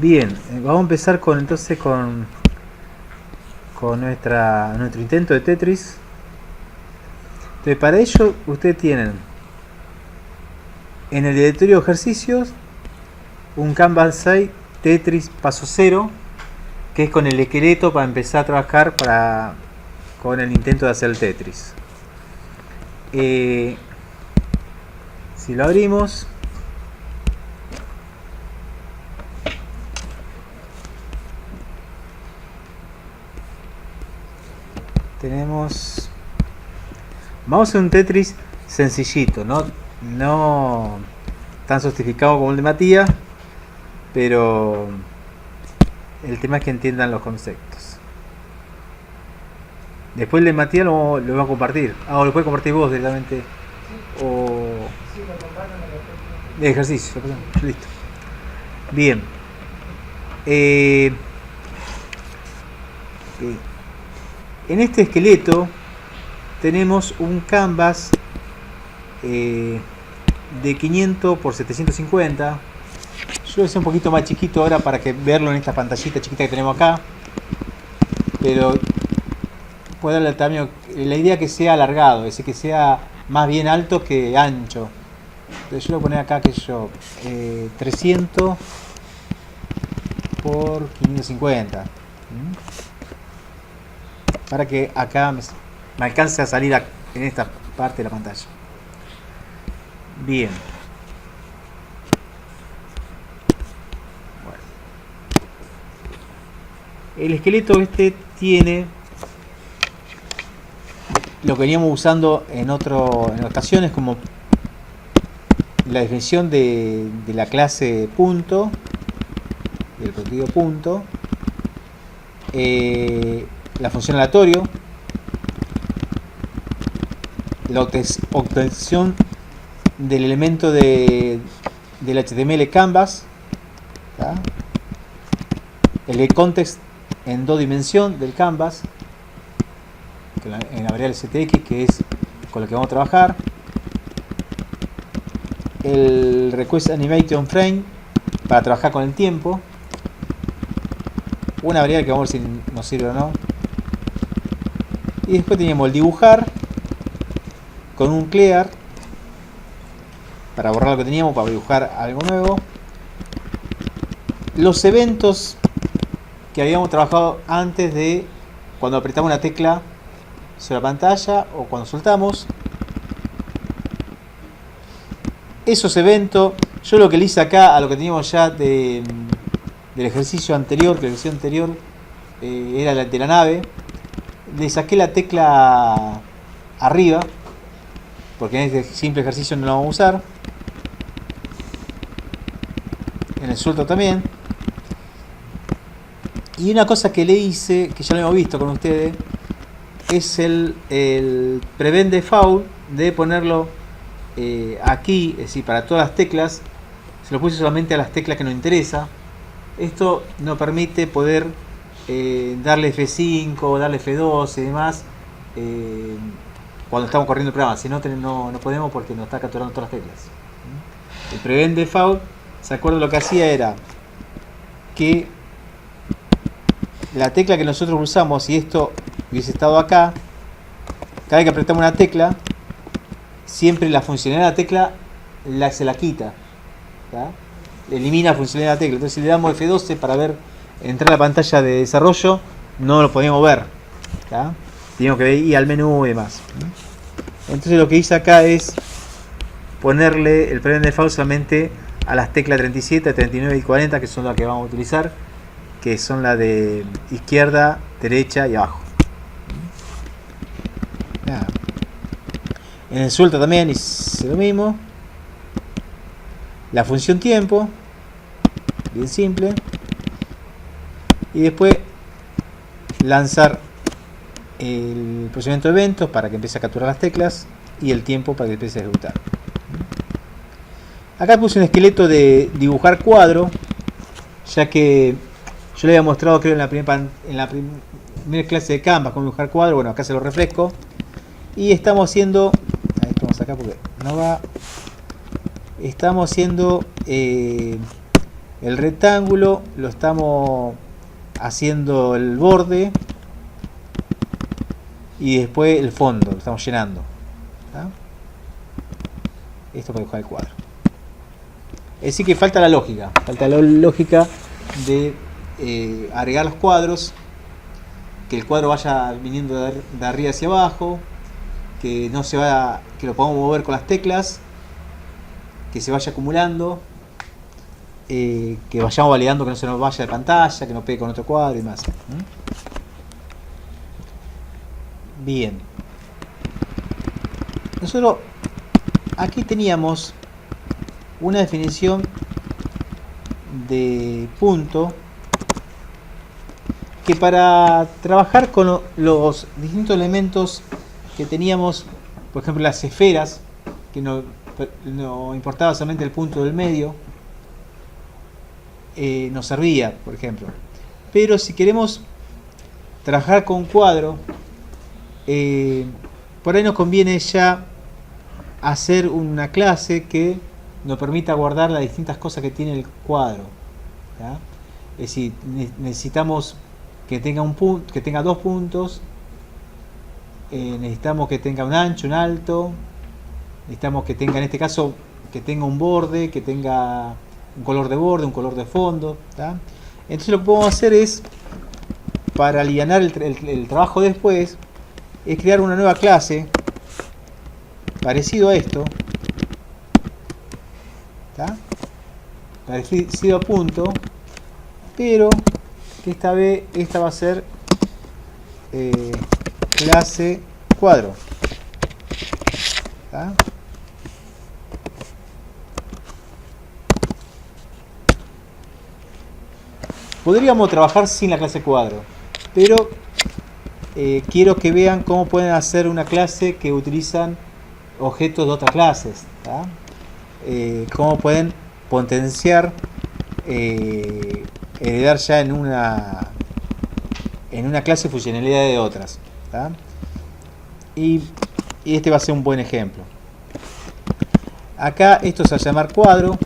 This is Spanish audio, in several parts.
Bien, vamos a empezar entonces con nuestro intento de Tetris. Entonces, para ello ustedes tienen en el directorio de ejercicios un Canvas 6 Tetris paso 0, que es con el esqueleto para empezar a trabajar con el intento de hacer el Tetris. Si lo abrimos, vamos a hacer un Tetris sencillito, no tan sofisticado como el de Matías, pero el tema es que entiendan los conceptos. Después el de Matías lo voy a compartir. O lo puedes compartir vos directamente. Sí. O de ejercicio. Listo. Bien. En este esqueleto tenemos un canvas de 500 por 750. Yo lo hice un poquito más chiquito ahora para verlo en esta pantallita chiquita que tenemos acá, pero puede darle el tamaño. La idea es que sea alargado, es decir, que sea más bien alto que ancho. Entonces yo lo voy a poner acá, 300 por 550, para que acá me alcance a salir en esta parte de la pantalla. Bien. Bueno. El esqueleto tiene lo que veníamos usando en ocasiones, como la definición de la clase punto, del contenido punto, la función aleatorio, la obtención del elemento del HTML canvas, ¿tá? El context en 2 dimensiones del canvas, en la variable stx, que es con la que vamos a trabajar, el request animation frame para trabajar con el tiempo, una variable que vamos a ver si nos sirve o no, y después teníamos el dibujar con un clear para borrar lo que teníamos, para dibujar algo nuevo, los eventos que habíamos trabajado antes de cuando apretamos una tecla sobre la pantalla o cuando soltamos. Esos eventos, yo lo que le hice acá a lo que teníamos ya del ejercicio anterior, que la versión anterior era la de la nave, le saqué la tecla arriba, porque en este simple ejercicio no lo vamos a usar. En el suelto también. Y una cosa que le hice, que ya lo hemos visto con ustedes, es el prevent default de ponerlo aquí, es decir, para todas las teclas. Se lo puse solamente a las teclas que nos interesa. Esto nos permite poder darle F5, darle F12 y demás cuando estamos corriendo el programa. Si no, no podemos, porque nos está capturando todas las teclas. El prevent default, ¿se acuerdan? Lo que hacía era que la tecla que nosotros usamos, si esto hubiese estado acá, cada vez que apretamos una tecla, siempre la funcionalidad de la tecla se la quita, ¿tá? Elimina la funcionalidad de la tecla. Entonces, si le damos F12 para entrar a la pantalla de desarrollo, no lo podíamos ver, ¿tá? Teníamos que ir al menú y demás. Entonces, lo que hice acá es ponerle el prevent default solamente a las teclas 37, 39 y 40, que son las que vamos a utilizar, que son la de izquierda, derecha y abajo. En el suelto también hice lo mismo. La función tiempo, bien simple. Y después lanzar el procedimiento de eventos para que empiece a capturar las teclas y el tiempo para que empiece a ejecutar. Acá puse un esqueleto de dibujar cuadro, ya que yo le había mostrado, creo, en la primera clase de Canvas cómo dibujar cuadro. Bueno, acá se lo refresco. Y estamos haciendo, esto vamos acá porque no va. Estamos haciendo El rectángulo lo estamos haciendo el borde y después el fondo, lo estamos llenando. ¿Tá? Esto para dibujar el cuadro. Es decir que falta la lógica de agregar los cuadros, que el cuadro vaya viniendo de arriba hacia abajo, que no se vaya, que lo podamos mover con las teclas, que se vaya acumulando, que vayamos validando que no se nos vaya de pantalla, que no pegue con otro cuadro y más. Bien. Nosotros aquí teníamos una definición de punto que para trabajar con los distintos elementos que teníamos, por ejemplo las esferas, que no importaba solamente el punto del medio, nos servía, por ejemplo. Pero si queremos trabajar con cuadro, por ahí nos conviene ya hacer una clase que nos permita guardar las distintas cosas que tiene el cuadro. ¿Ya? Es decir, necesitamos que tenga que tenga dos puntos, necesitamos que tenga un ancho, un alto, necesitamos que tenga, en este caso, que tenga un borde, que tenga un color de borde, un color de fondo. ¿Tá? Entonces lo que podemos hacer es, para alivianar el trabajo después, es crear una nueva clase parecido a esto, ¿tá? Parecido a punto, pero que esta vez esta va a ser clase cuadro. ¿Tá? Podríamos trabajar sin la clase cuadro, pero quiero que vean cómo pueden hacer una clase que utilizan objetos de otras clases. ¿Tá? Cómo pueden potenciar, heredar ya en una clase funcionalidad de otras. ¿Tá? Y este va a ser un buen ejemplo. Acá esto se va a llamar cuadro.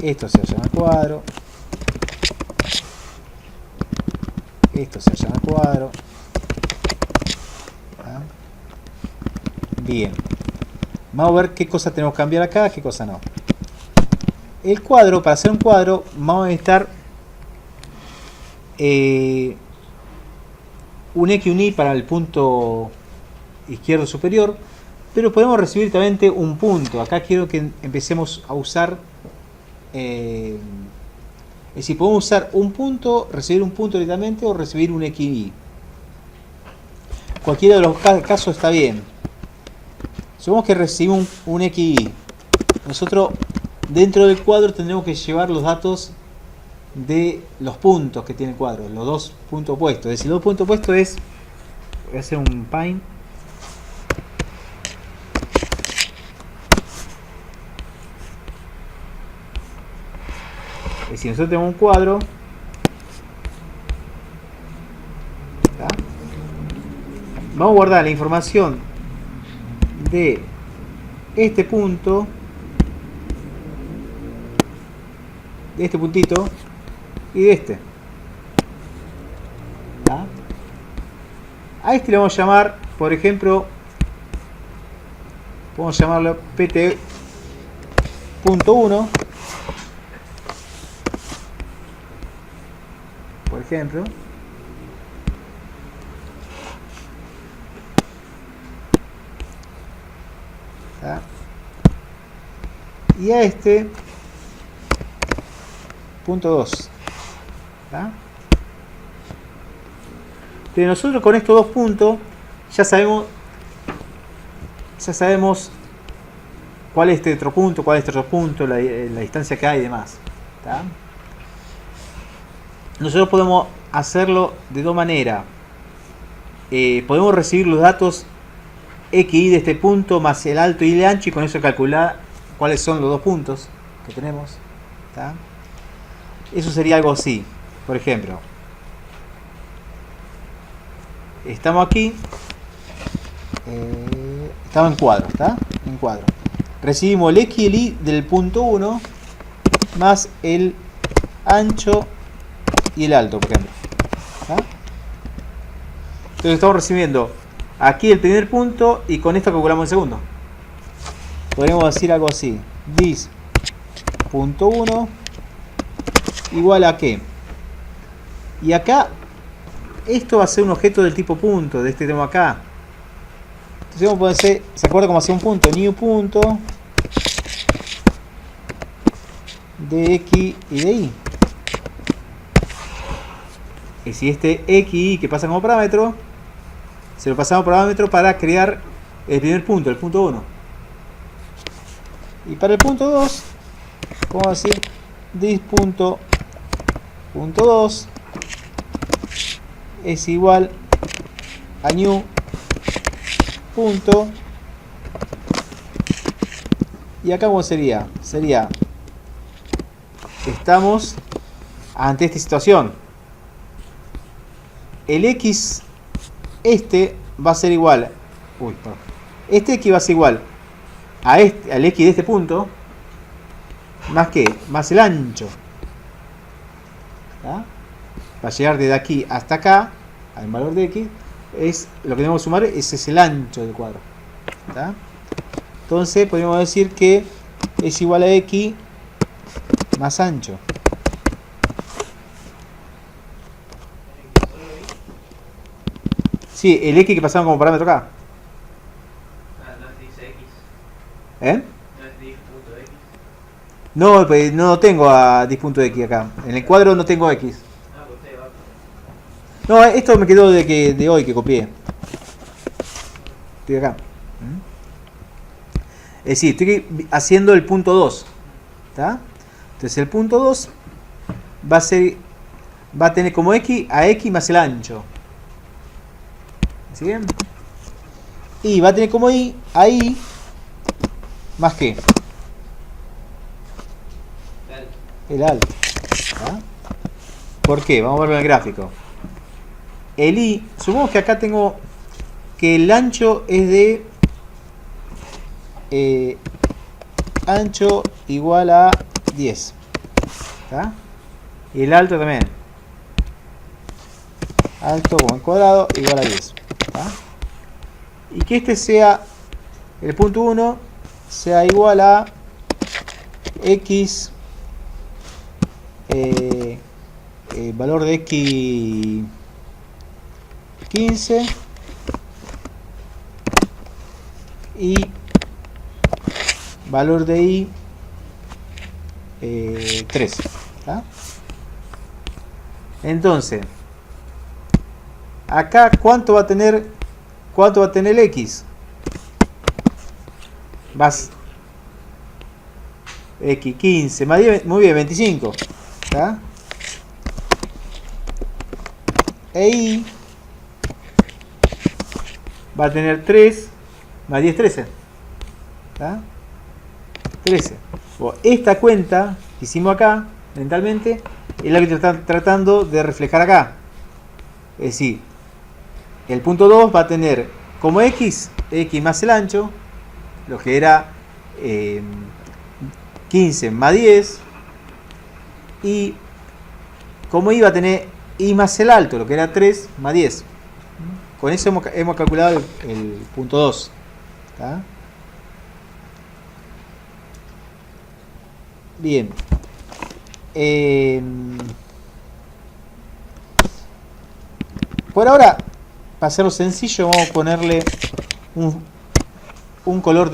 Esto se llama cuadro. Esto se llama cuadro. ¿Ah? Bien. Vamos a ver qué cosa tenemos que cambiar acá, qué cosa no. El cuadro, para hacer un cuadro, vamos a necesitar un X y un Y para el punto izquierdo superior, pero podemos recibir también un punto. Acá quiero que empecemos a usar, es decir, podemos usar un punto, recibir un punto directamente o recibir un X y Y. Cualquiera de los casos está bien. Supongamos que recibimos un X y Y. Nosotros dentro del cuadro tendremos que llevar los datos de los puntos que tiene el cuadro, los dos puntos opuestos. Es decir, los dos puntos opuestos es, voy a hacer un pine. Es decir, nosotros tenemos un cuadro. ¿Tá? Vamos a guardar la información de este punto, de este puntito y de este. ¿Tá? A este le vamos a llamar, por ejemplo, podemos llamarlo pt.1, por ejemplo. ¿Tá? Y a este punto 2. ¿Tá? Pero nosotros con estos dos puntos ya sabemos cuál es este otro punto, cuál es este otro punto, la distancia que hay y demás. ¿Tá? Nosotros podemos hacerlo de dos maneras. Podemos recibir los datos X y de este punto más el alto y el ancho, y con eso calcular cuáles son los dos puntos que tenemos. ¿Tá? Eso sería algo así. Por ejemplo, estamos aquí, estamos en cuadro, ¿tá? En cuadro. recibimos el X y el Y del punto 1 más el ancho y el alto, por ejemplo. ¿Ah? Entonces estamos recibiendo aquí el primer punto y con esto calculamos el segundo. Podríamos decir algo así: dis punto 1 igual a qué. Y acá esto va a ser un objeto del tipo punto, de este tema acá. Entonces vamos a poner, ¿se acuerda cómo hacía un punto? New punto de X y de Y. Y si este X y Y que pasa como parámetro, se lo pasamos parámetro para crear el primer punto, el punto 1. Y para el punto 2, vamos a decir dis punto 2 es igual a new punto. Y acá cómo sería, estamos ante esta situación. El X va a ser igual, este X va a ser igual a al X de este punto más que más el ancho. ¿Ah? Para llegar desde aquí hasta acá al valor de X, es lo que tenemos que sumar, ese es el ancho del cuadro. ¿Tá? Entonces podríamos decir que es igual a X más ancho. Sí, el X que pasamos como parámetro acá. No es dis X. ¿Eh? No es dis.x. No, pues no tengo a dis.x acá. En el cuadro no tengo X. Ah, pues usted va. No, esto me quedó de hoy que copié. Estoy acá. Es decir, estoy haciendo el punto 2. ¿Tá? Entonces el punto 2 va a tener como X a X más el ancho. ¿Sí bien? Y va a tener como Y a Y más que el alto. ¿Tá? ¿Por qué? Vamos a verlo en el gráfico. El Y, supongamos que acá tengo que el ancho es de ancho igual a 10. ¿Tá? Y el alto también. Alto como el cuadrado igual a 10. ¿Tá? Y que este sea el punto 1 sea igual a X valor de X 15 y valor de Y 13. ¿Tá? Entonces acá ¿cuánto va a tener el X? Vas X 15 más 10, muy bien, 25. ¿Tá? E Y va a tener 3 más 10, 13. ¿Tá? 13. Bueno, esta cuenta que hicimos acá mentalmente es la que están tratando de reflejar acá. Es decir, el punto 2 va a tener como X más el ancho, lo que era 15 más 10, y como Y va a tener Y más el alto, lo que era 3 más 10. Con eso hemos calculado el punto 2. ¿Tá? Bien. Por ahora, para hacerlo sencillo, vamos a ponerle un color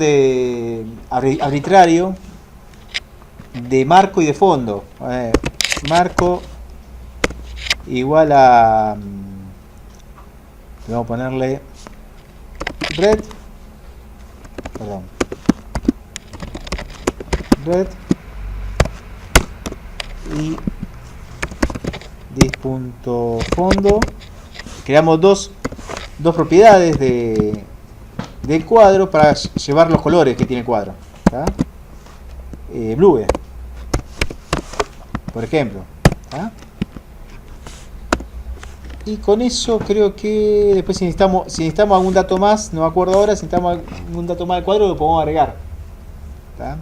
arbitrario de marco y de fondo. Marco igual a... vamos a ponerle red. Perdón. Red. Y dis.fondo. Creamos dos propiedades del cuadro para llevar los colores que tiene el cuadro. ¿Tá? Blue, por ejemplo. ¿Tá? Y con eso creo que después si necesitamos algún dato más, no me acuerdo ahora, si necesitamos algún dato más del cuadro lo podemos agregar. ¿Tá?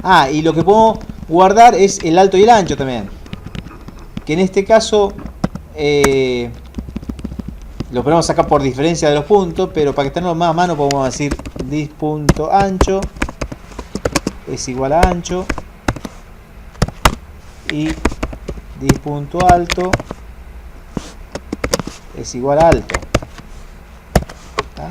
Ah, y lo que podemos guardar es el alto y el ancho también. Que en este caso lo ponemos acá por diferencia de los puntos, pero para que tenerlo más a mano podemos decir dis.ancho es igual a ancho y dis.alto es igual a alto. ¿Tá?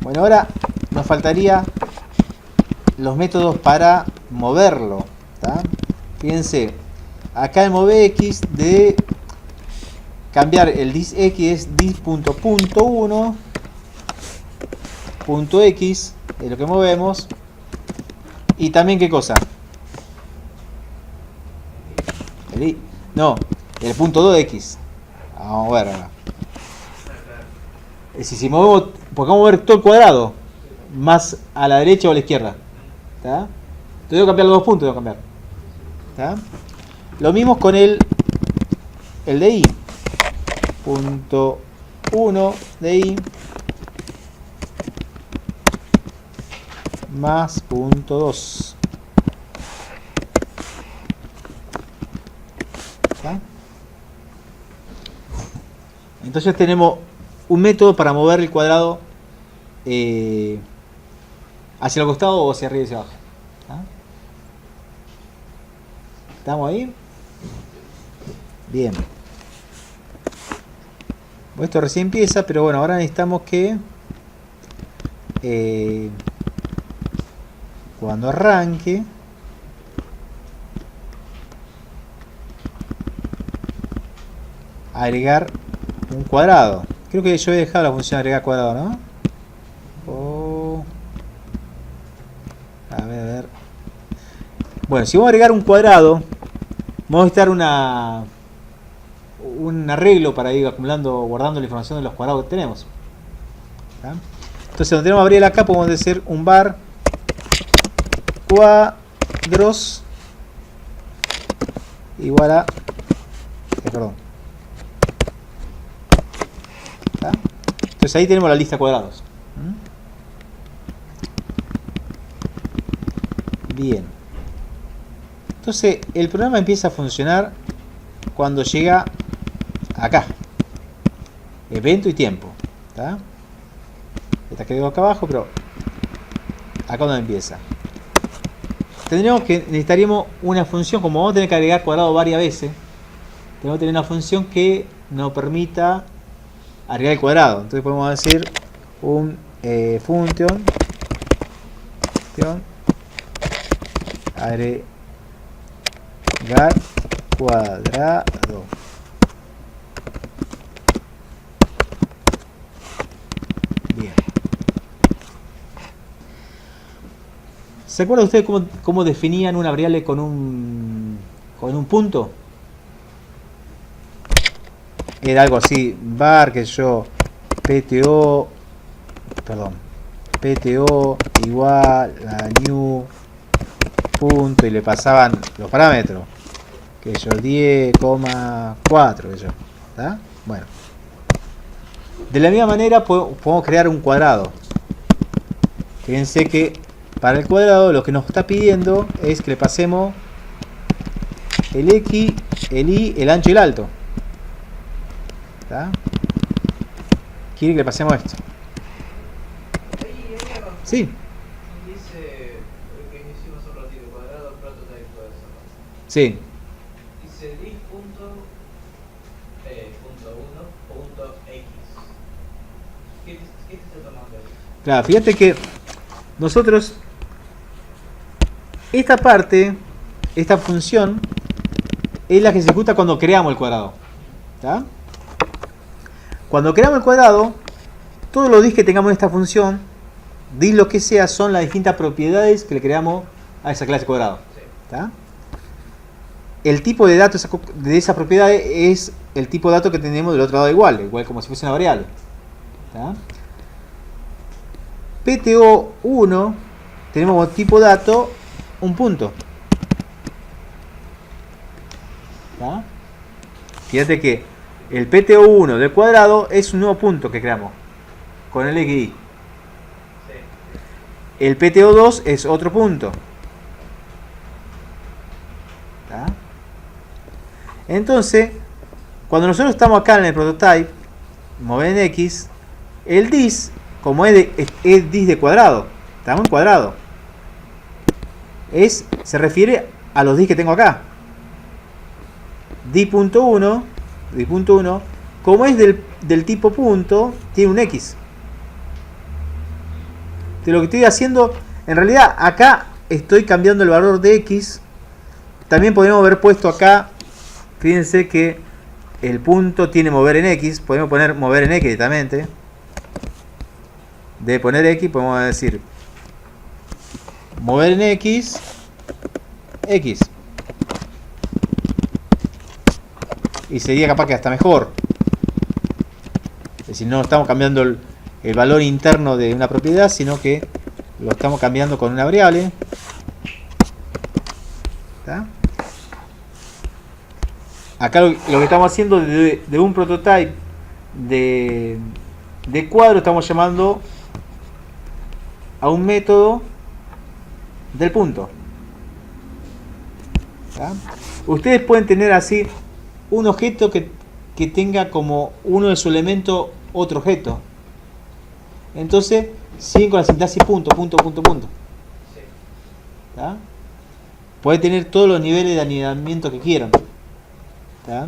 Bueno, ahora nos faltaría los métodos para moverlo. ¿Tá? Fíjense, acá en MoveX de cambiar el disx es dis.1 punto x es lo que movemos. Y también qué cosa, el punto 2x. Vamos a ver ahora. Es decir, si movemos, podemos mover todo el cuadrado más a la derecha o a la izquierda. ¿Tá? Tengo que cambiar los dos puntos, tengo que cambiar. ¿Tá? Lo mismo con el de y. Punto 1 de y más punto 2. ¿Tá? Entonces tenemos un método para mover el cuadrado hacia el costado o hacia arriba y hacia abajo. ¿Tá? ¿Estamos ahí? Bien. Bueno, esto recién empieza, pero bueno, ahora necesitamos que cuando arranque agregar un cuadrado. Creo que yo he dejado la función agregar cuadrado, ¿no? A ver. Bueno, si vamos a agregar un cuadrado, vamos a necesitar un arreglo para ir acumulando, guardando la información de los cuadrados que tenemos. ¿Tá? Entonces, donde tenemos Gabriel acá, podemos decir un var cuadros igual a perdón. ¿Tá? Entonces ahí tenemos la lista de cuadrados. Bien. Entonces el programa empieza a funcionar cuando llega acá. Evento y tiempo. ¿Tá? Esta quedó acá abajo, pero acá donde empieza. Necesitaríamos una función, como vamos a tener que agregar cuadrado varias veces, tenemos que tener una función que nos permita agregar el cuadrado. Entonces podemos decir un function agregar cuadrado. Bien. ¿Se acuerdan ustedes cómo definían una variable con un punto? Era algo así, var, que yo, pto igual a new punto, y le pasaban los parámetros, que yo 10,4, que yo. ¿Tá? Bueno, de la misma manera podemos crear un cuadrado. Fíjense que para el cuadrado lo que nos está pidiendo es que le pasemos el x, el y, el ancho y el alto. ¿Tá? Quiere que le pasemos esto. Sí. Dice lo que hicimos un ratito, cuadrado, prototype, todo eso. Sí. Dice dis punto, punto 1, punto x. ¿Qué te está tomando ahí? Claro, fíjate que nosotros esta parte, esta función es la que se ejecuta cuando creamos el cuadrado. ¿Tá? Cuando creamos el cuadrado, todos los dis que tengamos en esta función, dis lo que sea, son las distintas propiedades que le creamos a esa clase cuadrado. ¿Tá? El tipo de datos de esa propiedad es el tipo de datos que tenemos del otro lado igual como si fuese una variable. ¿Tá? PTO1 tenemos como tipo de dato un punto. ¿Tá? Fíjate que el PTO1 del cuadrado es un nuevo punto que creamos. con el XY. Sí. El PTO2 es otro punto. ¿Tá? Entonces, cuando nosotros estamos acá en el prototype, mover en X, el dis, como es dis de cuadrado, estamos en cuadrado, se refiere a los dis que tengo acá. Di.1, como es del tipo punto, tiene un X. De lo que estoy haciendo, en realidad acá estoy cambiando el valor de X. También podemos haber puesto acá, fíjense que el punto tiene mover en X, podemos poner mover en X directamente. De poner X podemos decir mover en X, X. Y sería capaz que hasta mejor. Es decir, no estamos cambiando el valor interno de una propiedad, sino que lo estamos cambiando con una variable. ¿Está? Acá lo que estamos haciendo de un prototype de cuadro, estamos llamando a un método del punto. ¿Está? Ustedes pueden tener así un objeto que tenga como uno de sus elementos otro objeto. Entonces siguen con la sintaxis punto. Sí. ¿Tá? Puede tener todos los niveles de anidamiento que quieran. ¿Tá?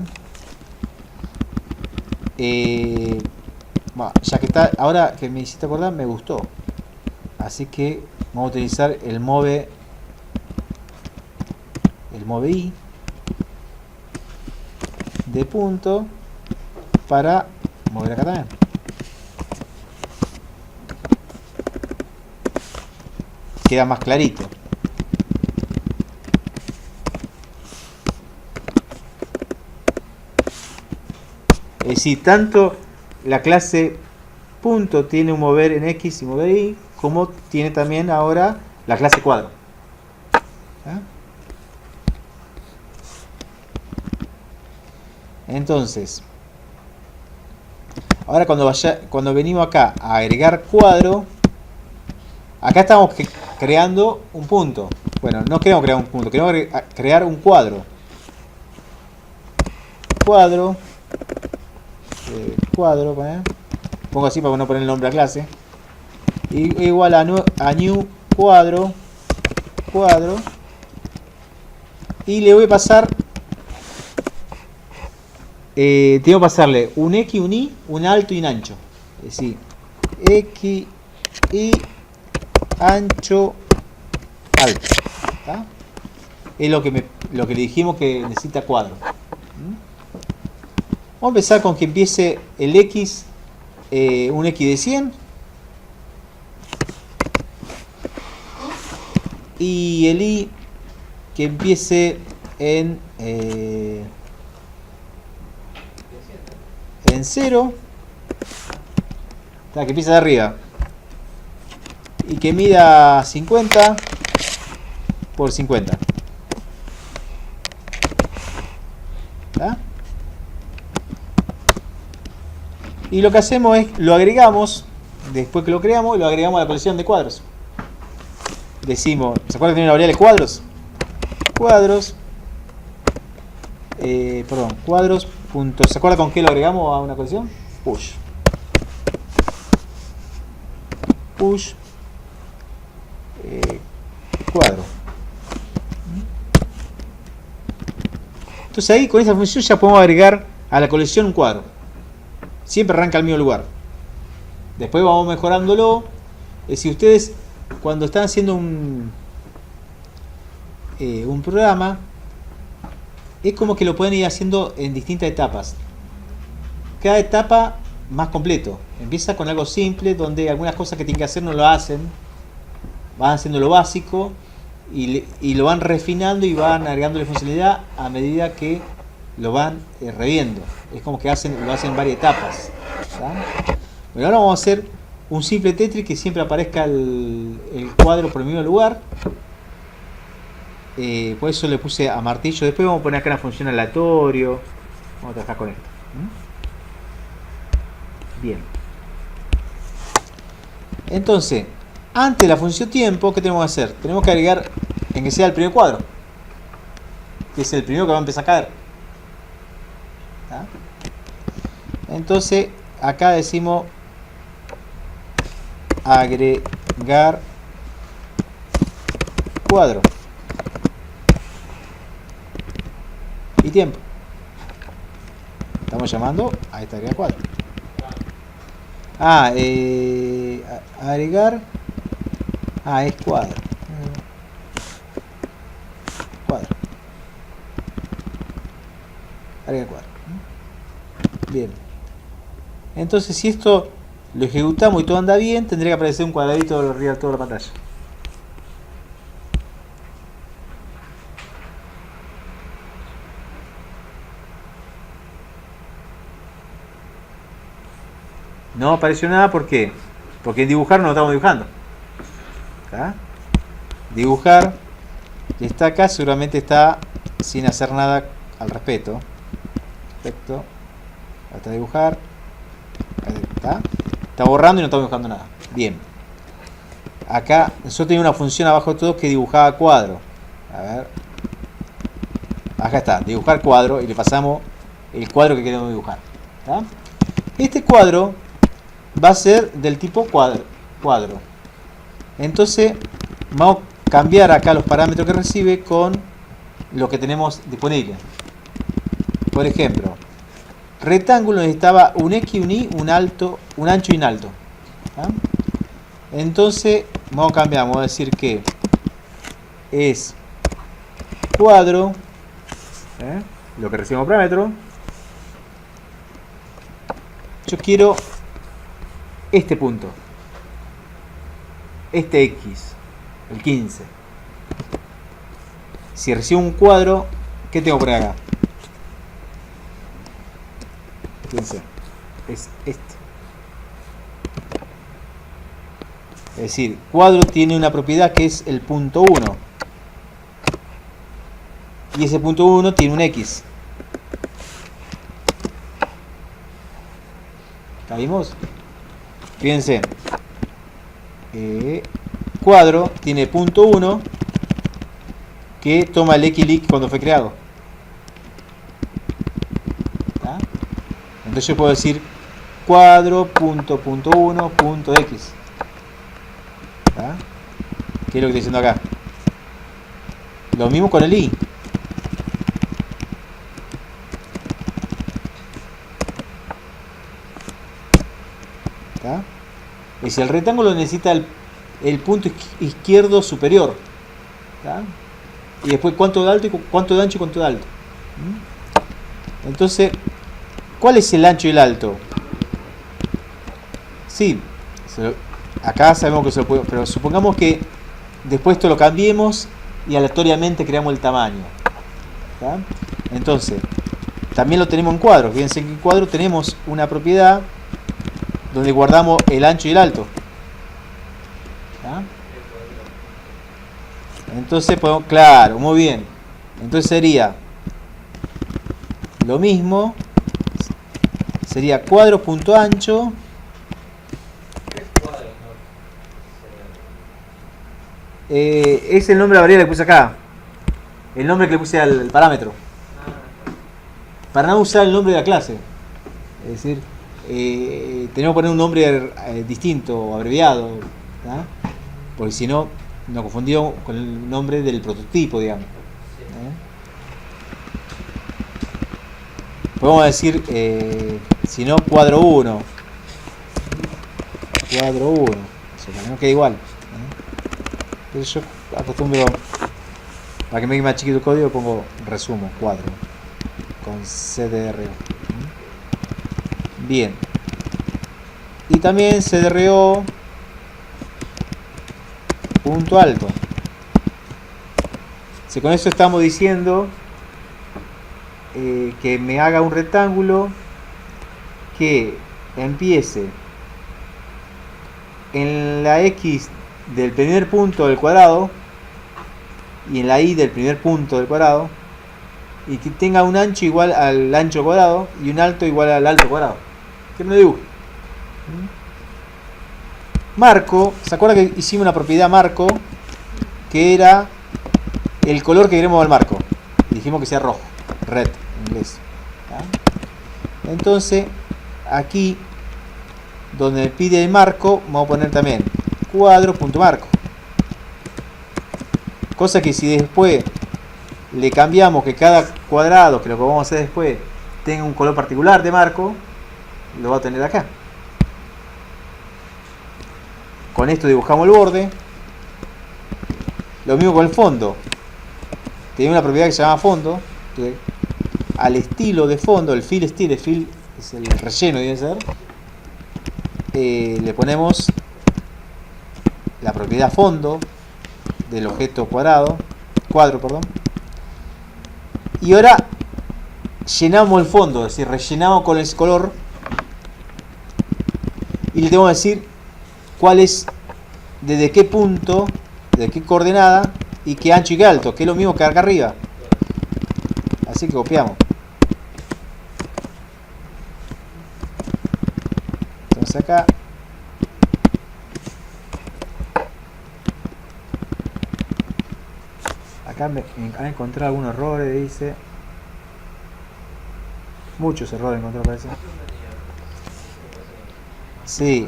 Ya que está, ahora que me hiciste acordar, me gustó. Así que vamos a utilizar el move i de punto para mover acá también. Queda más clarito. Es decir, tanto la clase punto tiene un mover en X y mover Y, como tiene también ahora la clase cuadro. ¿Ah? Entonces, ahora cuando venimos acá a agregar cuadro, acá estamos creando un punto. Bueno, no queremos crear un punto, queremos crear un cuadro. Cuadro, pongo así para no poner el nombre a clase. Igual a new cuadro, y le voy a pasar, tengo que pasarle un X, un Y, un alto y un ancho. Es decir, X, Y, ancho, alto. ¿Tá? Es lo que le dijimos que necesita cuadro. Vamos a empezar con que empiece el X, un X de 100. Y el Y que empiece en 0. Que empiece de arriba. Y que mida 50 por 50. ¿Tá? Y lo que hacemos es, lo agregamos, después que lo creamos, lo agregamos a la colección de cuadros. Decimos, ¿se acuerdan que tiene una variable cuadros? Cuadros, cuadros, punto, ¿se acuerdan con qué lo agregamos a una colección? Push. Cuadro. Entonces ahí con esa función ya podemos agregar a la colección un cuadro. Siempre arranca al mismo lugar. Después vamos mejorándolo. Si ustedes cuando están haciendo un programa, es como que lo pueden ir haciendo en distintas etapas. Cada etapa más completo. Empieza con algo simple, donde algunas cosas que tienen que hacer no lo hacen. Van haciendo lo básico y lo van refinando y van agregándole funcionalidad a medida que lo van reviendo. Es como que lo hacen en varias etapas. ¿Tá? Bueno, ahora vamos a hacer un simple Tetris que siempre aparezca el cuadro por el mismo lugar. Por eso le puse a martillo. Después vamos a poner acá una función aleatorio. Vamos a trabajar con esto. Bien. Entonces, antes de la función tiempo, ¿qué tenemos que hacer? Tenemos que agregar en que sea el primer cuadro, que es el primero que va a empezar a caer. ¿Tá? Entonces, acá decimos agregar cuadro y tiempo. Estamos llamando a esta agregar cuadro. Agregar. Es cuadro. Cuadro. Agregar cuadro. Bien. Entonces, si esto lo ejecutamos y todo anda bien, tendría que aparecer un cuadradito arriba de toda la pantalla. No apareció nada, ¿por qué? Porque en dibujar no lo estamos dibujando. ¿Tá? Dibujar, que está acá, seguramente está sin hacer nada al respecto. Perfecto. Hasta dibujar. Ahí está. Está borrando y no está dibujando nada. Bien. Acá, yo tenía una función abajo de todo que dibujaba cuadro. A ver. Acá está, dibujar cuadro, y le pasamos el cuadro que queremos dibujar. ¿Tá? Este cuadro va a ser del tipo cuadro. Entonces vamos a cambiar acá los parámetros que recibe con lo que tenemos disponible. Por ejemplo, rectángulo necesitaba un X, un Y, un ancho y un alto. ¿Ah? Entonces vamos a cambiar, vamos a decir que es cuadro, lo que recibe como parámetro. Yo quiero este punto, este X, el 15. Si recibo un cuadro, ¿qué tengo por acá? Fíjense, es este. Es decir, cuadro tiene una propiedad que es el punto 1. Y ese punto 1 tiene un X. ¿La vimos? Fíjense, cuadro tiene punto 1 que toma el XLIC cuando fue creado. ¿Tá? Entonces yo puedo decir cuadro punto 1 punto X. ¿Tá? ¿Qué es lo que estoy diciendo acá? Lo mismo con el Y. ¿Tá? Es decir, el rectángulo necesita el punto izquierdo superior. ¿Tá? Y después cuánto de alto, cuánto de ancho y cuánto de alto. Entonces, ¿cuál es el ancho y el alto? Sí, acá sabemos que se lo puede, pero supongamos que después esto lo cambiemos y aleatoriamente creamos el tamaño. ¿Tá? Entonces, también lo tenemos en cuadro. Fíjense que en cuadro tenemos una propiedad donde guardamos el ancho y el alto. ¿Ah? Entonces podemos, claro, muy bien. Entonces sería lo mismo, sería cuadro punto ancho. Es el nombre de la variable que puse acá, el nombre que le puse al parámetro, para no usar el nombre de la clase. Es decir, tenemos que poner un nombre distinto o abreviado, ¿tá? Porque si no nos confundimos con el nombre del prototipo, digamos. Podemos decir, si no, cuadro 1. Cuadro 1. Eso no queda igual. Entonces yo acostumbro, para que me quede más chiquito el código, pongo resumo, cuadro, con CDRO. Bien. Y también CDRO punto alto. Si con eso estamos diciendo que me haga un rectángulo que empiece en la X del primer punto del cuadrado y en la Y del primer punto del cuadrado, y que tenga un ancho igual al ancho cuadrado y un alto igual al alto cuadrado. Que me lo dibuje. Marco, ¿se acuerda que hicimos una propiedad marco? Que era el color que queremos del marco. Dijimos que sea rojo, red en inglés. ¿Ya? Entonces, aquí, donde me pide el marco, vamos a poner también cuadro.marco. Cosa que si después le cambiamos que cada cuadrado, que lo que vamos a hacer después, tenga un color particular de marco, lo va a tener acá. Con esto dibujamos el borde. Lo mismo con el fondo. Tiene una propiedad que se llama fondo. Que al estilo de fondo, el fill style, el fill es el relleno, debe ser. Le ponemos la propiedad fondo del objeto cuadro, perdón. Y ahora llenamos el fondo, es decir, rellenamos con ese color. Y le tengo que decir cuál es, desde qué punto, desde qué coordenada y qué ancho y qué alto, que es lo mismo que acá arriba. Así que copiamos. Entonces acá me han encontrado algunos errores, dice. Muchos errores encontré, parece. Sí,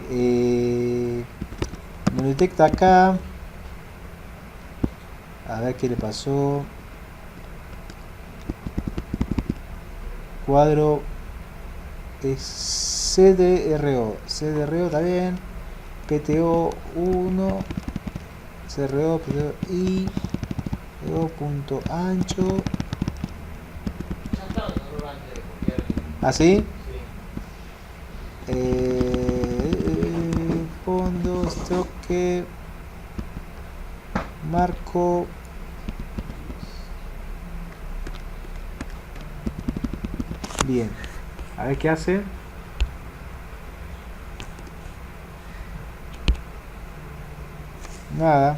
me detecta acá. A ver qué le pasó. Cuadro es CDRO. CDRO está bien. PTO 1. CRO, PTO I. Punto ancho. ¿Ah, sí? Fondo, estoque, marco. Bien. A ver qué hace. Nada.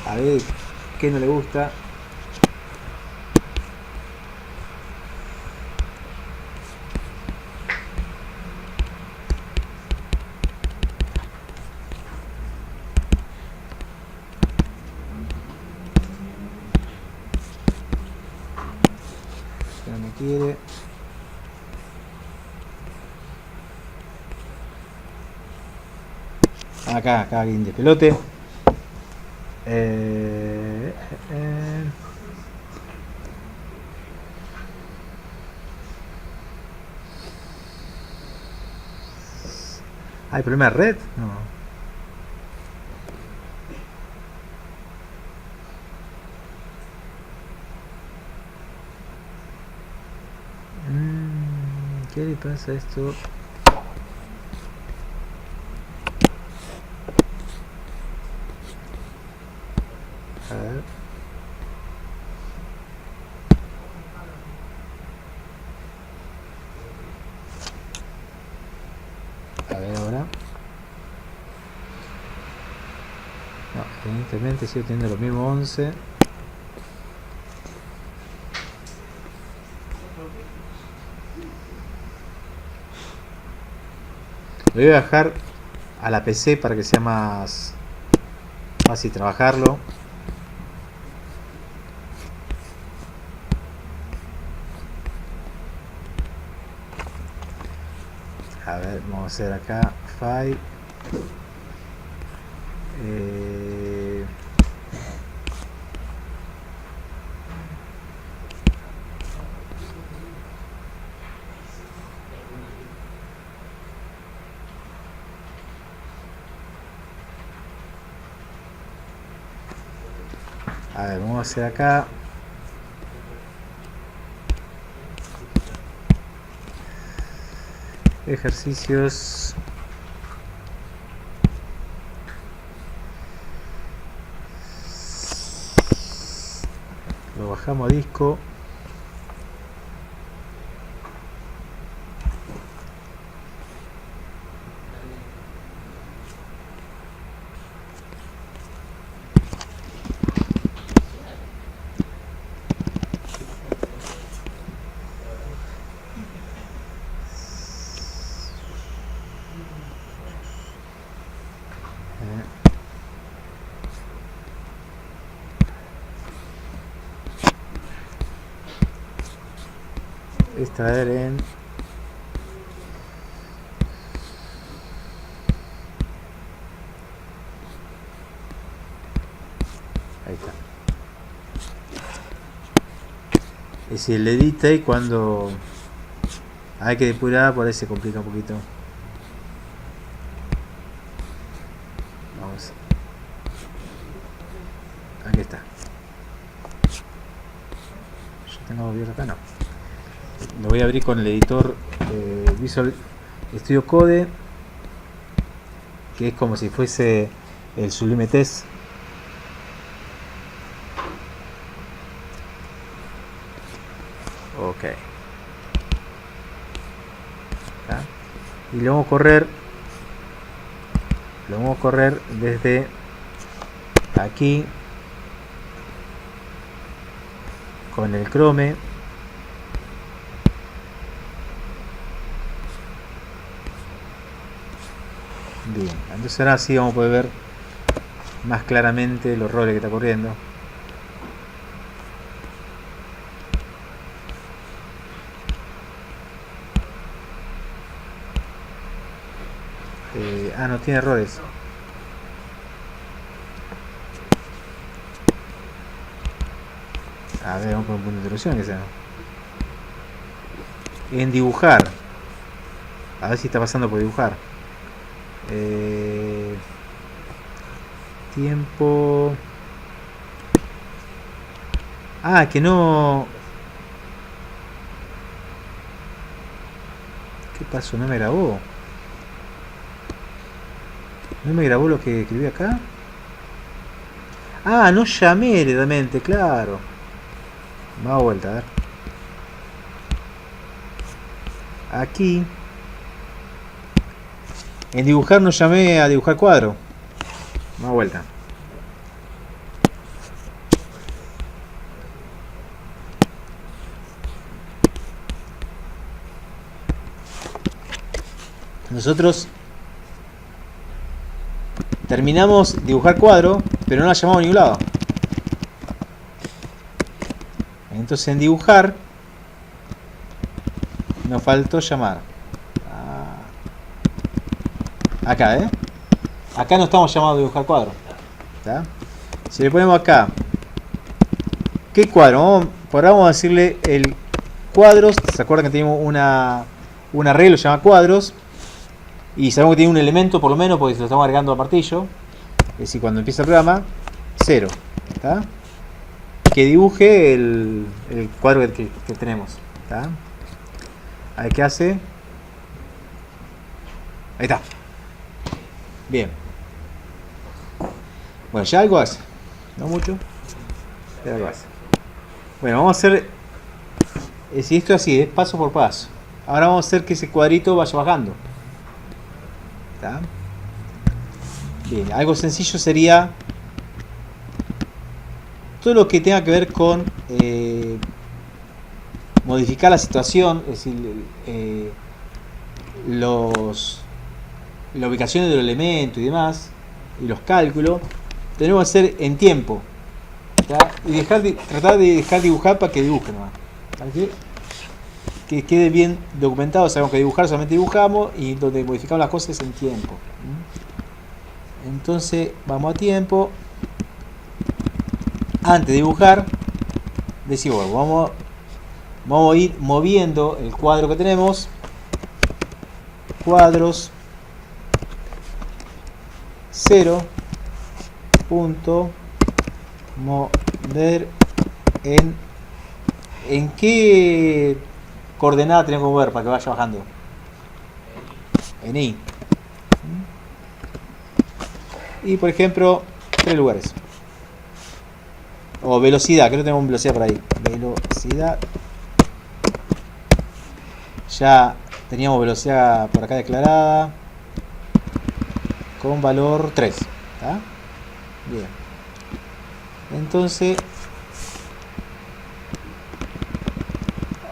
A ver qué no le gusta. No me quiere. Acá alguien de pelote. ¿Hay problema de red? No. ¿Qué le pasa a esto? A ver. A ver ahora. No, evidentemente sigo teniendo lo mismo 11. Lo voy a bajar a la PC para que sea más fácil trabajarlo. A ver, vamos a hacer acá file. A ver, vamos a hacer acá. Ejercicios. Lo bajamos a disco. extraer en ahí está. Es decir, el edit y cuando hay que depurar por ahí se complica un poquito. Vamos, aquí está. Yo tengo abierto acá, no. Lo voy a abrir con el editor Visual Studio Code, que es como si fuese el Sublime Text. Ok. ¿Está? Y lo vamos a correr. Lo vamos a correr desde aquí con el Chrome. Bien, entonces ahora sí vamos a poder ver más claramente los roles que está corriendo. No tiene errores. A ver, vamos con un punto de interrupción que sea. En dibujar. A ver si está pasando por dibujar. Tiempo. Que no. ¿Qué pasó? ¿No me grabó? ¿No me grabó lo que escribí acá? No llamé directamente, claro. Vamos a vuelta, a ver. Aquí. En dibujar no llamé a dibujar cuadro. Vamos a vuelta. Nosotros terminamos dibujar cuadro, pero no la llamamos a ningún lado. Entonces en dibujar nos faltó llamar. Acá, acá no estamos llamados a dibujar cuadro. ¿Está? Si le ponemos acá, ¿qué cuadro? Vamos a decirle el cuadros. ¿Se acuerdan que tenemos un arreglo que se llama cuadros? Y sabemos que tiene un elemento por lo menos porque se lo estamos agregando a martillo. Es decir, cuando empieza el programa, 0. ¿Está? Que dibuje el cuadro que tenemos. ¿Está? A ver qué hace. Ahí está. Bien. Bueno, ya algo hace. No mucho. Ya algo hace. Bueno, vamos a hacer. Si esto es así, es paso por paso. Ahora vamos a hacer que ese cuadrito vaya bajando. ¿Está? Bien, algo sencillo sería todo lo que tenga que ver con modificar la situación, es decir, la ubicación de los elementos y demás, y los cálculos, tenemos que hacer en tiempo. ¿Está? Y tratar de dejar dibujar para que dibuje nomás. Que quede bien documentado. Sabemos que dibujar solamente dibujamos y donde modificamos las cosas es en tiempo. Entonces vamos a tiempo. Antes de dibujar decimos, bueno, vamos a ir moviendo el cuadro que tenemos. Cuadros 0 punto mover en qué coordenada tenemos que mover para que vaya bajando. En Y. Y por ejemplo 3 lugares. O velocidad, que no tenemos velocidad por ahí. Velocidad. Ya teníamos velocidad por acá declarada. Con valor 3. ¿Está? Bien. Entonces.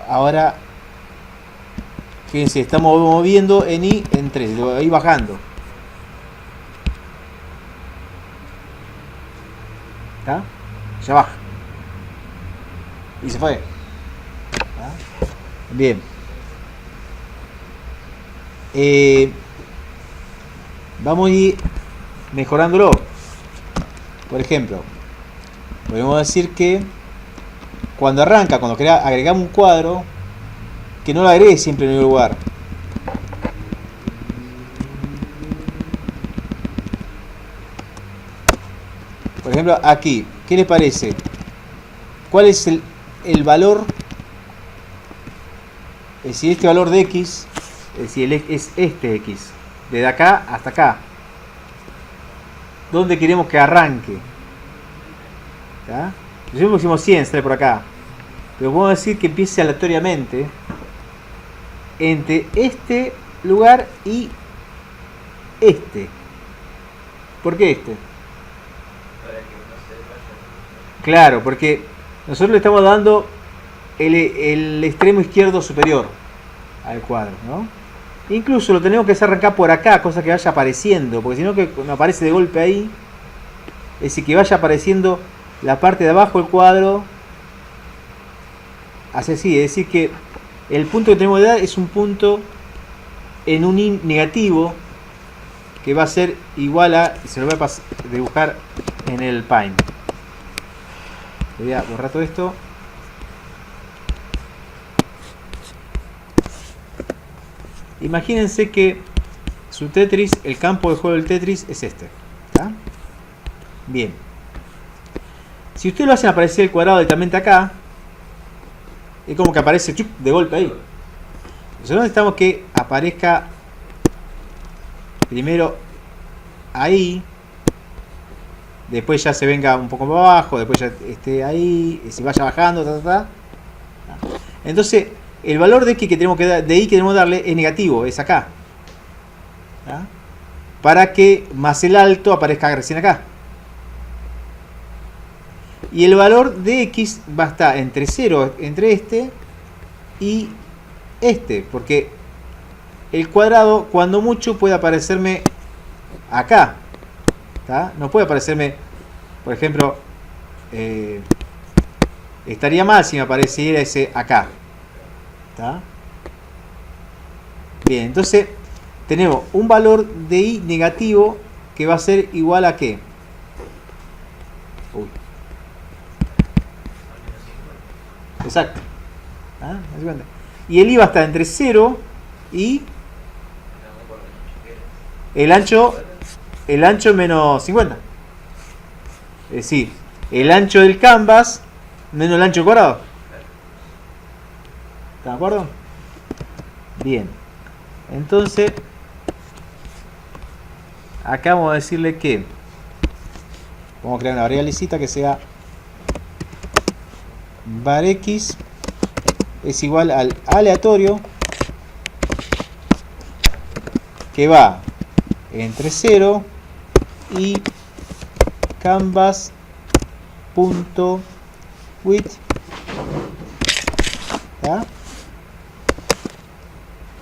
Ahora. Fíjense, estamos moviendo en Y en 3. Lo voy bajando. ¿Está? Ya baja. Y se fue. ¿Ah? Bien. Vamos a ir mejorándolo. Por ejemplo, podemos decir que cuando arranca, cuando agregamos un cuadro, que no lo agregue siempre en el lugar. Por ejemplo, aquí, ¿qué les parece? ¿Cuál es el valor? Es decir, este valor de X, es decir, es este X, desde acá hasta acá. ¿Dónde queremos que arranque? ¿Está? Nosotros pusimos 100, sale por acá. Pero podemos decir que empiece aleatoriamente entre este lugar y este. ¿Por qué este? Para que no se vaya. Claro, porque nosotros le estamos dando el extremo izquierdo superior al cuadro, ¿no? Incluso lo tenemos que hacer arrancar por acá, cosa que vaya apareciendo, porque si no que me aparece de golpe ahí, es decir, que vaya apareciendo la parte de abajo del cuadro, así, es decir que el punto que tenemos que dar es un punto en un in negativo que va a ser igual a, y se lo voy a dibujar en el Paint. Voy a borrar todo esto. Imagínense que su Tetris, el campo de juego del Tetris es este. ¿Está? Bien. Si ustedes lo hacen aparecer el cuadrado directamente acá, es como que aparece de golpe ahí. Nosotros necesitamos que aparezca primero ahí, después ya se venga un poco para abajo, después ya esté ahí, y se vaya bajando, Entonces, el valor de X que tenemos que dar, de Y que tenemos que darle es negativo, es acá. ¿Ya? Para que más el alto aparezca recién acá. Y el valor de X va a estar entre 0, entre este y este, porque el cuadrado, cuando mucho, puede aparecerme acá. ¿Está? No puede aparecerme, por ejemplo, estaría mal si me apareciera ese acá. ¿Está? Bien, entonces tenemos un valor de Y negativo que va a ser igual a ¿qué? Uy. Exacto. ¿Ah? Y el I va a estar entre 0 y el ancho menos 50. Es decir, el ancho del canvas menos el ancho del cuadrado. ¿Están de acuerdo? Bien. Entonces, acá vamos a decirle que vamos a crear una variablecita que sea var x es igual al aleatorio que va entre 0 y canvas.width, ¿ya?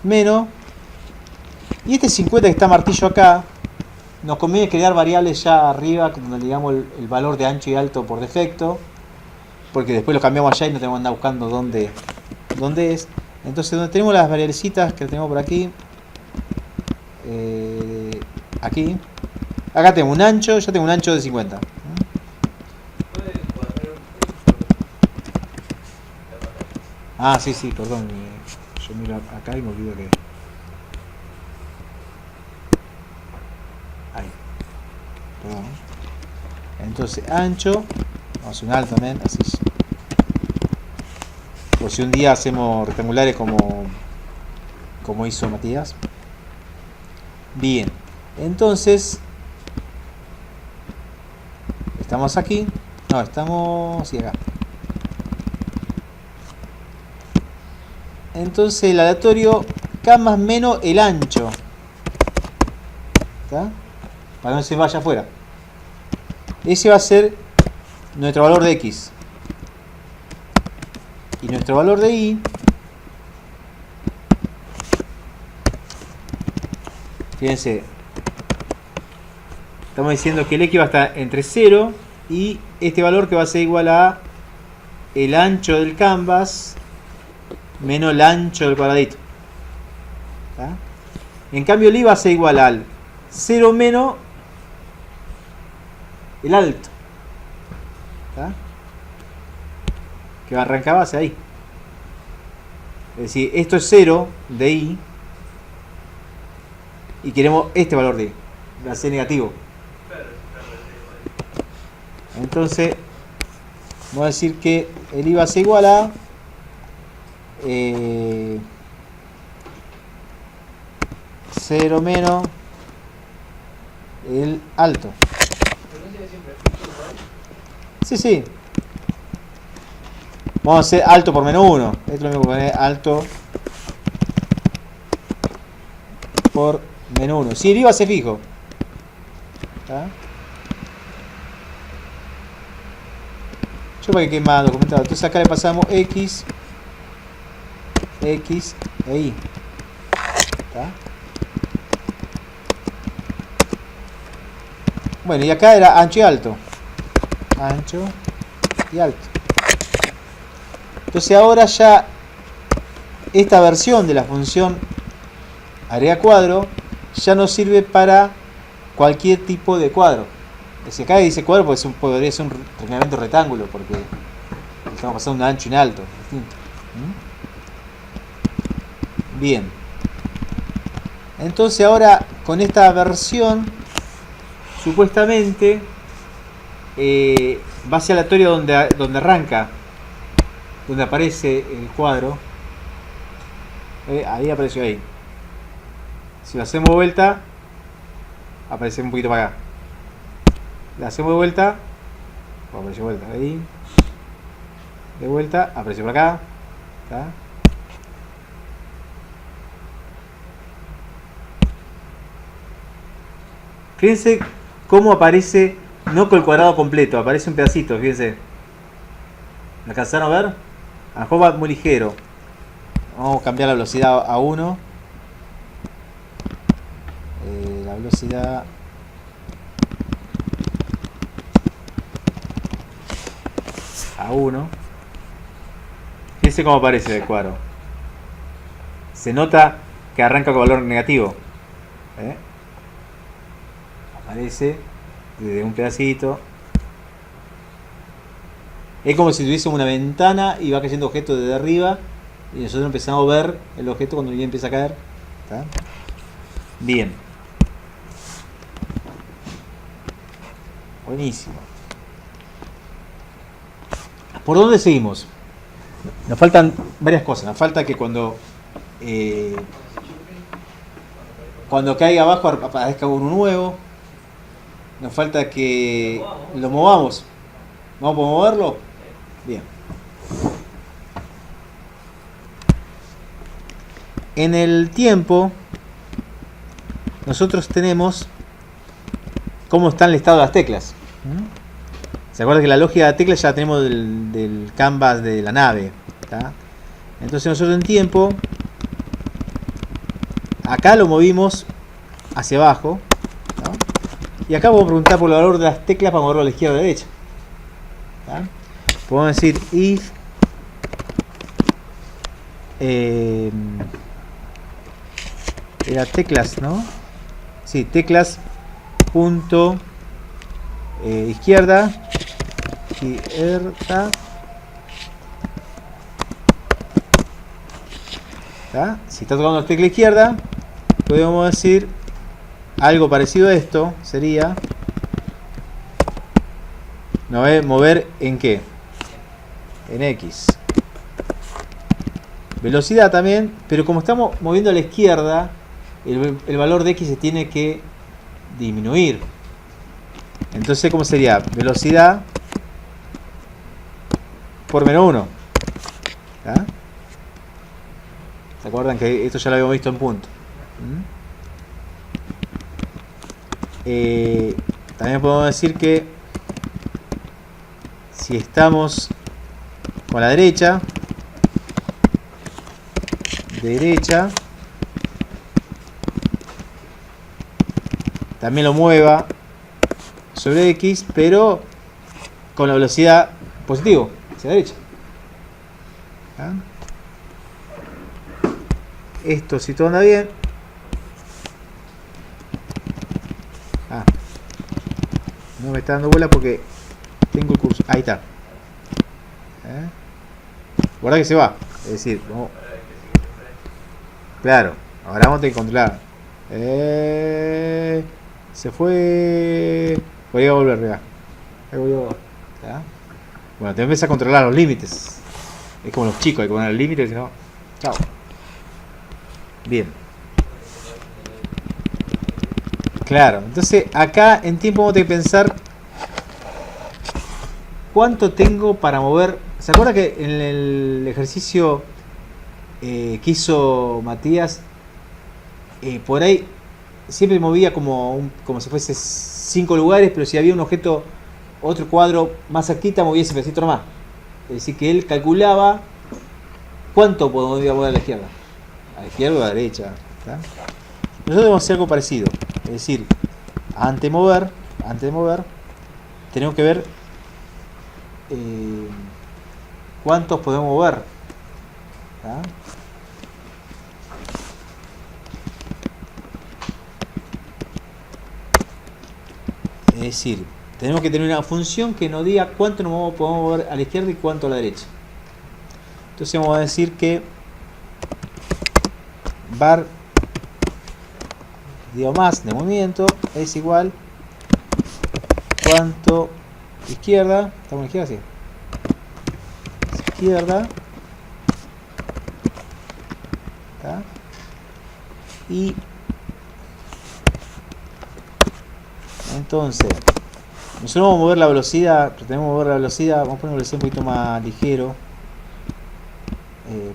Menos, y este 50 que está martillo acá, nos conviene crear variables ya arriba donde digamos el valor de ancho y alto por defecto, porque después lo cambiamos allá y no tenemos que andar buscando dónde es. Entonces, donde tenemos las variablecitas que tenemos por aquí, aquí, acá tengo un ancho, ya tengo un ancho de 50. Ah, sí, perdón, yo miro acá y me olvido que ahí, perdón. Entonces, ancho, vamos a hacer un alto también, así es. Por si un día hacemos rectangulares como hizo Matías. Bien, entonces estamos aquí, no, estamos acá. Entonces el aleatorio canvas menos el ancho, ¿está? Para que no se vaya afuera. Ese va a ser nuestro valor de X. Y nuestro valor de Y, fíjense, estamos diciendo que el X va a estar entre 0 y este valor que va a ser igual a el ancho del canvas menos el ancho del cuadradito. ¿Tá? En cambio el I va a ser igual al 0 menos el alto. ¿Tá? Que arrancaba hacia ahí. Es decir, esto es 0 de I y queremos este valor de I, va a ser negativo. Entonces vamos a decir que el I va a ser igual a 0 menos el alto. Sí, sí. Vamos a hacer alto por menos 1. Esto es lo mismo que poner alto por menos 1. Si el I va a ser fijo. ¿Tá? Yo para que quede más documentado. Entonces acá le pasamos X e Y. ¿Tá? Bueno, y acá era ancho y alto. Ancho y alto. Entonces ahora ya esta versión de la función agrega cuadro ya no sirve para cualquier tipo de cuadro. Si acá dice cuadro, pues podría ser un rectangular rectángulo, porque estamos pasando un ancho y un alto. Distinto. Bien. Entonces ahora con esta versión, supuestamente va hacia la aleatorio donde arranca, donde aparece el cuadro. Ahí apareció ahí. Si lo hacemos de vuelta, aparece un poquito para acá. Le hacemos de vuelta, apareció de vuelta ahí. De vuelta, apareció por acá. ¿Tá? Fíjense cómo aparece, no con el cuadrado completo, aparece un pedacito, fíjense. ¿Me alcanzaron a ver? A lo mejor va muy ligero. Vamos a cambiar la velocidad a 1. La velocidad a 1. Fíjense cómo aparece el cuadro. Se nota que arranca con valor negativo. Aparece desde un pedacito. Es como si tuviésemos una ventana y va cayendo objeto desde arriba y nosotros empezamos a ver el objeto cuando ya empieza a caer. ¿Tá? Bien. Buenísimo. ¿Por dónde seguimos? Nos faltan varias cosas. Nos falta que cuando caiga abajo aparezca uno nuevo. Nos falta que lo movamos. ¿Vamos a moverlo? Bien. En el tiempo, nosotros tenemos cómo está el estado de las teclas. ¿Se acuerdan que la lógica de la tecla ya la tenemos del canvas de la nave? ¿Tá? Entonces nosotros en tiempo, acá lo movimos hacia abajo. ¿Tá? Y acá vamos a preguntar por el valor de las teclas para moverlo a la izquierda o a la derecha. ¿Tá? Podemos decir if era teclas, ¿no? Sí, teclas punto izquierda ¿tá? Si está tocando la tecla izquierda, podemos decir algo parecido a esto. Sería mover en qué, en X. Velocidad también, pero como estamos moviendo a la izquierda, el valor de X se tiene que disminuir. Entonces, ¿cómo sería? Velocidad por menos 1. ¿Tá? ¿Se acuerdan que esto ya lo habíamos visto en punto? También podemos decir que si estamos con la derecha, también lo mueva sobre X, pero con la velocidad positivo, hacia la derecha. ¿Ah? esto, si todo anda bien. No me está dando bola porque tengo el curso. Ahí está. Guarda que se va. Es decir, vamos. Claro, ahora vamos a tener que controlar. Se fue. Voy a volver, ya. Ahí volvió. ¿Ya? Bueno, te empiezas a controlar los límites. Es como los chicos, hay que poner el límite y si no. Chao. Bien. Claro, entonces acá en tiempo vamos a tener que pensar cuánto tengo para mover. ¿Se acuerda que en el ejercicio que hizo Matías, por ahí siempre movía como si fuese 5 lugares, pero si había un objeto, otro cuadro más cerquita, movía ese pedacito nomás? Es decir, que él calculaba cuánto podía mover a la izquierda. A la izquierda o a la derecha. ¿Está? Nosotros debemos hacer algo parecido. Es decir, antes de mover, tenemos que ver cuántos podemos mover. ¿Está? Es decir, tenemos que tener una función que nos diga cuánto nos podemos mover a la izquierda y cuánto a la derecha. Entonces vamos a decir que var más de movimiento es igual cuánto izquierda, estamos en izquierda, sí, izquierda, ¿está? Y entonces nosotros vamos a mover la velocidad, pretendemos mover la velocidad, vamos a poner una velocidad un poquito más ligero,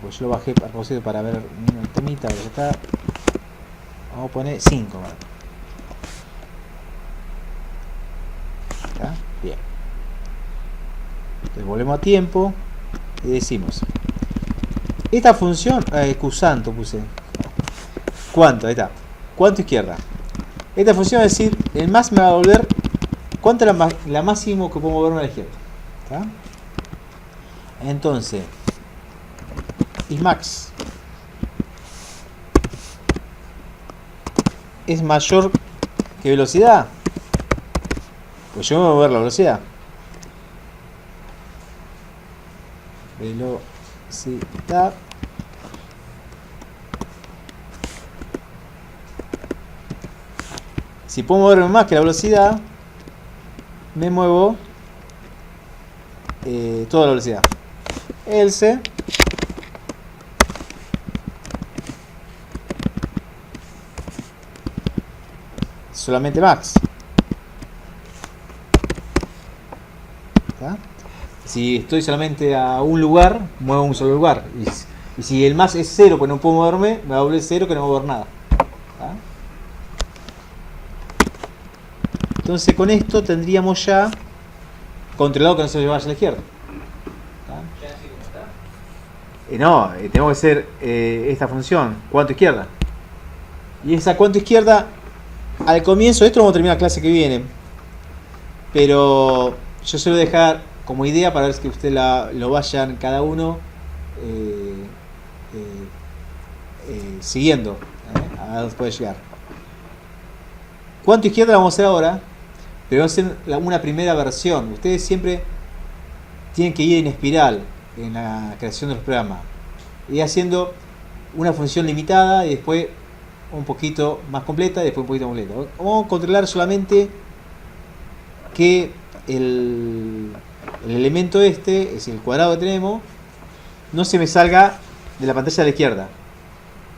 pues yo lo bajé a propósito para ver un temita, que está. Vamos a poner 5. ¿Está? Bien. Entonces volvemos a tiempo y decimos: esta función, cusanto puse. ¿Cuánto? Ahí está. ¿Cuánto izquierda? Esta función va a decir, el más me va a volver, ¿cuánto es la máximo que puedo moverme a la izquierda? ¿Está? Entonces, Ismax es mayor que velocidad, pues yo me voy a mover la velocidad. Velocidad si puedo moverme más que la velocidad, me muevo toda la velocidad. Else solamente max. ¿Está? Si estoy solamente a un lugar, muevo un solo lugar. Y si el más es 0, pues no puedo moverme, me va a volver 0 que no voy a mover nada. ¿Está? Entonces con esto tendríamos ya controlado que no se me vaya a la izquierda. ¿Está? ¿Ya así como está? No, tengo que hacer esta función, cuánto izquierda. Y esa cuánto izquierda, al comienzo, esto lo vamos a terminar la clase que viene, pero yo se lo voy a dejar como idea para ver que ustedes lo vayan cada uno siguiendo, a dónde puede llegar. Cuánto izquierda la vamos a hacer ahora, pero vamos a hacer una primera versión. Ustedes siempre tienen que ir en espiral en la creación de los programas, y haciendo una función limitada y después un poquito más completa y después un poquito más completa. Vamos a controlar solamente que el elemento este, es decir, el cuadrado que tenemos, no se me salga de la pantalla de la izquierda.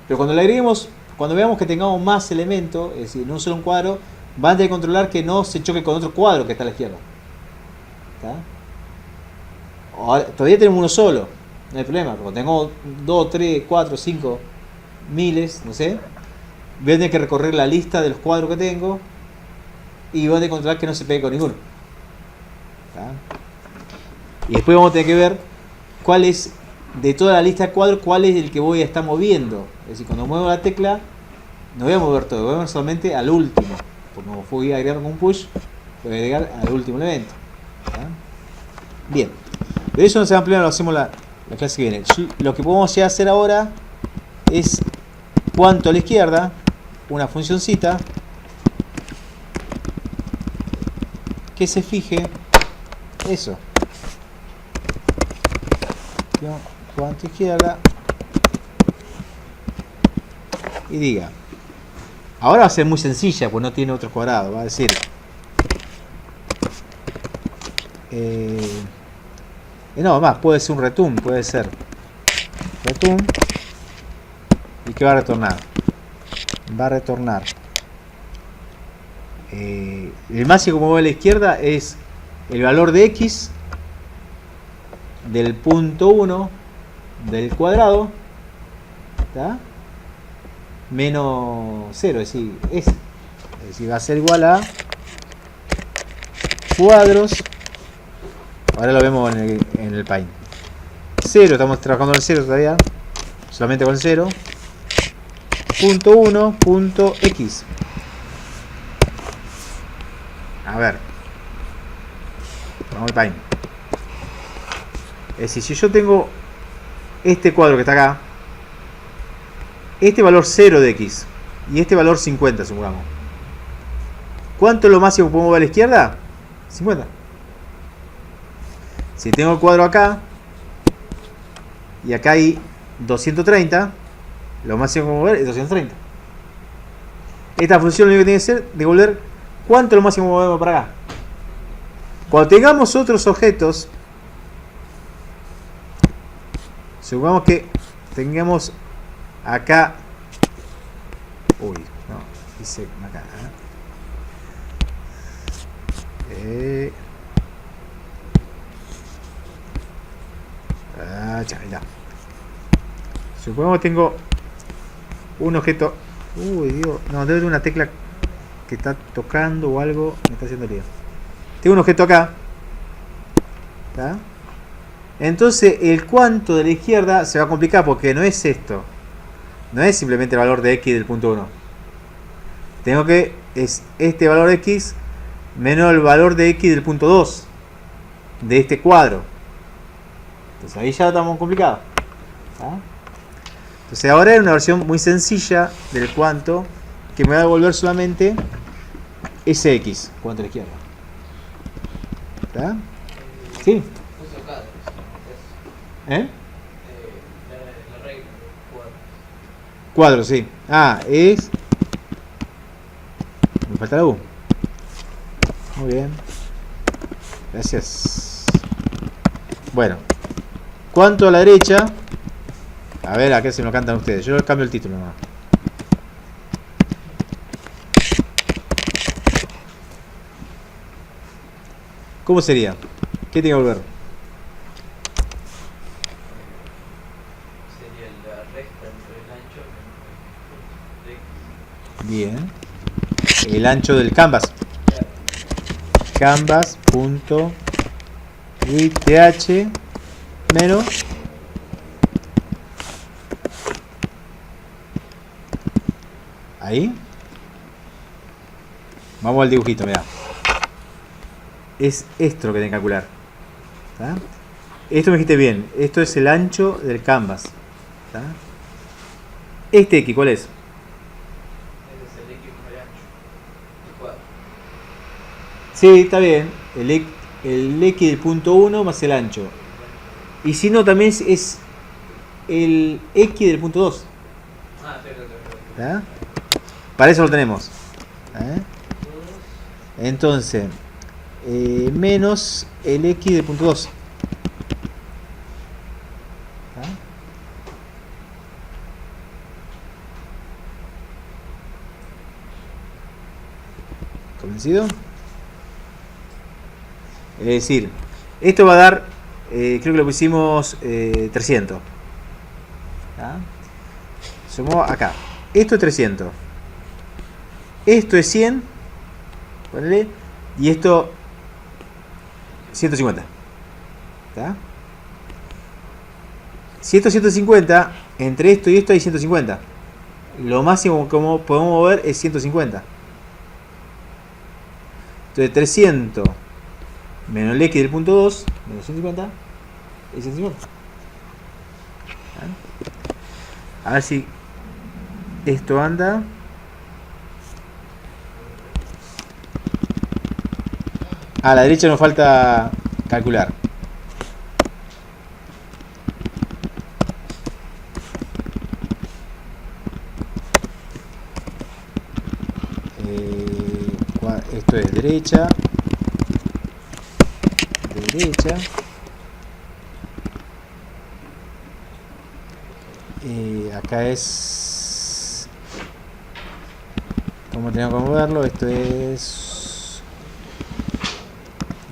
Pero cuando le agreguemos, cuando veamos que tengamos más elementos, es decir, no solo un cuadro, van a tener que controlar que no se choque con otro cuadro que está a la izquierda. ¿Está? Ahora, todavía tenemos uno solo, no hay problema. Cuando tengo 2, 3, 4, 5 miles, no sé, voy a tener que recorrer la lista de los cuadros que tengo y voy a tener que controlar que no se pegue con ninguno. ¿Está? Y después vamos a tener que ver cuál es, de toda la lista de cuadros, cuál es el que voy a estar moviendo. Es decir, cuando muevo la tecla, no voy a mover todo, voy a mover solamente al último. Como fui a agregar con un push, voy a agregar al último elemento. ¿Está? Bien, de eso no se va a ampliar, lo hacemos la clase que viene. Lo que podemos ya hacer ahora es cuánto a la izquierda, una funcioncita que se fije eso. Cuánto izquierda y diga. Ahora va a ser muy sencilla, pues no tiene otro cuadrado. Va a decir no, más, puede ser un return, puede ser return. ¿Y qué va a retornar? Va a retornar el máximo como ve a la izquierda es el valor de x del punto 1 del cuadrado, ¿tá? Menos 0, es decir, va a ser igual a cuadros. Ahora lo vemos en el Paint. 0, estamos trabajando en el 0 todavía, solamente con 0. Punto 1, punto x. A ver, vamos al Paint. Es decir, si yo tengo este cuadro que está acá, este valor 0 de x y este valor 50, supongamos, ¿cuánto es lo máximo que podemos ver a la izquierda? 50. Si tengo el cuadro acá y acá hay 230, lo máximo que podemos ver es 230. Esta función lo único que tiene que ser devolver cuánto es lo máximo que movemos para acá. Cuando tengamos otros objetos, supongamos que tengamos acá, uy, no, hice acá, ya, ya. Supongamos que tengo un objeto, uy, Dios, no, debe de una tecla que está tocando o algo, me está haciendo lío. Tengo un objeto acá, ¿tá? Entonces el cuánto de la izquierda se va a complicar porque no es esto. No es simplemente el valor de x del punto 1. Tengo que, es este valor de x menos el valor de x del punto 2 de este cuadro. Entonces ahí ya estamos complicados. ¿Ah? Entonces ahora es una versión muy sencilla del cuánto que me va a devolver solamente ese x, cuánto a la izquierda. ¿Está? Sí. ¿Eh? La regla, Cuadro, sí. Ah, es... Me falta la U. Muy bien. Gracias. Bueno. ¿Cuánto a la derecha? A ver, acá se me lo cantan ustedes. Yo cambio el título nomás. ¿Cómo sería? ¿Qué tiene que volver? sería la recta entre el ancho Bien. El ancho del canvas. Canvas.width menos ahí. Vamos al dibujito, mirá. Es esto lo que tengo que calcular. ¿Tá? Esto me dijiste bien. Esto es el ancho del canvas. ¿Tá? Este X, ¿cuál es? Ese es el X por el ancho. El cuadro. Sí, está bien. El X del punto 1 más el ancho. Y si no, también es el X del punto 2. Ah, cierto. ¿Tá? Para eso lo tenemos. ¿Eh? Entonces, menos el X del punto 2. ¿Tá? ¿Convencido? Es decir, esto va a dar, creo que lo pusimos 300. ¿Tá? Sumamos acá. Esto es 300. Esto es 100. Ponele. Y esto 150. ¿Tá? Si esto es 150, entre esto y esto hay 150. Lo máximo que podemos mover es 150. Entonces 300 menos el X del punto 2 menos 150 es 150. ¿Ah? A ver si Esto anda. A la derecha nos falta calcular. Esto es derecha. Derecha. Acá es... ¿Cómo tenemos que moverlo? Esto es...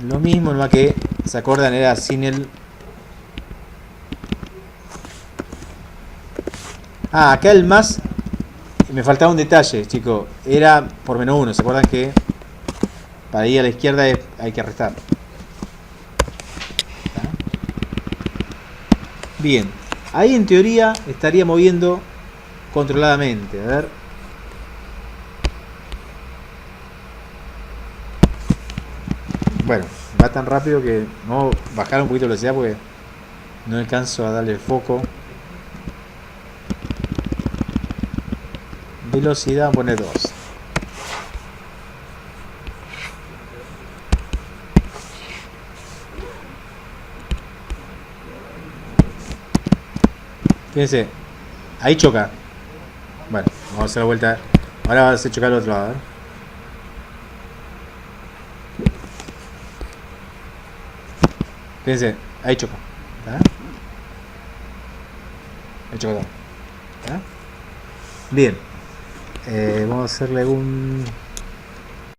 Lo mismo, nomás que, ¿se acuerdan? Era sin el... Ah, acá el más... Me faltaba un detalle, chicos. Era por -1. ¿Se acuerdan que para ir a la izquierda hay que restar? ¿Está? Bien. Ahí en teoría estaría moviendo controladamente. A ver. Bueno, va tan rápido que vamos a bajar un poquito la velocidad porque no alcanzo a darle el foco. Velocidad, vamos a poner 2. Fíjense, ahí choca. Bueno, vamos a hacer la vuelta. Ahora va a hacer chocar al otro lado. Fíjense, ahí choca. ¿Está? Ahí choca todo. ¿Está? Bien. Vamos a hacerle un...